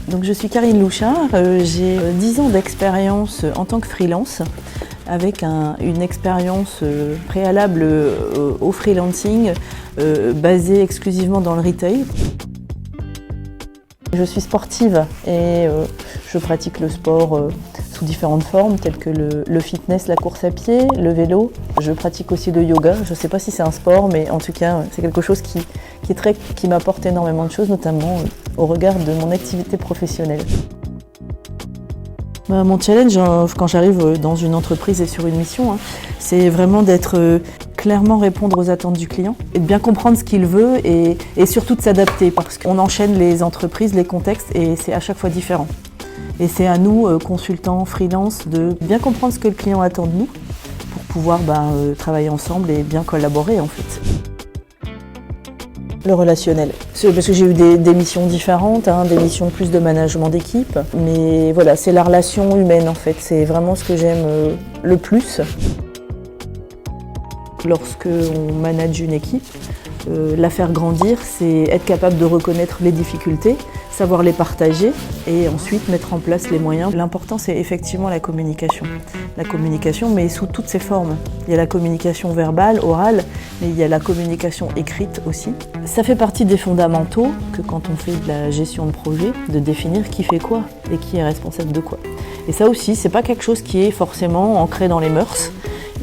Donc je suis Karine Louchard, j'ai 10 ans d'expérience en tant que freelance avec une expérience préalable au freelancing basée exclusivement dans le retail. Je suis sportive et je pratique le sport sous différentes formes telles que le fitness, la course à pied, le vélo. Je pratique aussi le yoga. Je ne sais pas si c'est un sport, mais en tout cas c'est quelque chose qui m'apporte énormément de choses, notamment au regard de mon activité professionnelle. Mon challenge quand j'arrive dans une entreprise et sur une mission, c'est vraiment d'être clairement répondre aux attentes du client et de bien comprendre ce qu'il veut et surtout de s'adapter parce qu'on enchaîne les entreprises, les contextes et c'est à chaque fois différent. Et c'est à nous, consultants, freelance, de bien comprendre ce que le client attend de nous pour pouvoir travailler ensemble et bien collaborer en fait. Le relationnel, parce que j'ai eu des missions différentes, des missions plus de management d'équipe, mais voilà, c'est la relation humaine en fait, c'est vraiment ce que j'aime le plus. Lorsque on manage une équipe, la faire grandir, c'est être capable de reconnaître les difficultés, savoir les partager et ensuite mettre en place les moyens. L'important, c'est effectivement la communication. La communication, mais sous toutes ses formes. Il y a la communication verbale, orale, mais il y a la communication écrite aussi. Ça fait partie des fondamentaux que quand on fait de la gestion de projet, de définir qui fait quoi et qui est responsable de quoi. Et ça aussi, c'est pas quelque chose qui est forcément ancré dans les mœurs.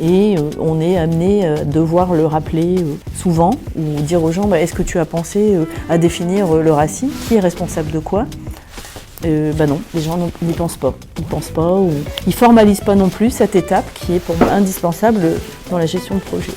Et on est amené à devoir le rappeler souvent ou dire aux gens est-ce que tu as pensé à définir le RACI, qui est responsable de quoi? Non, les gens n'y pensent pas. Ils pensent pas ou ils formalisent pas non plus cette étape qui est pour moi indispensable dans la gestion de projet.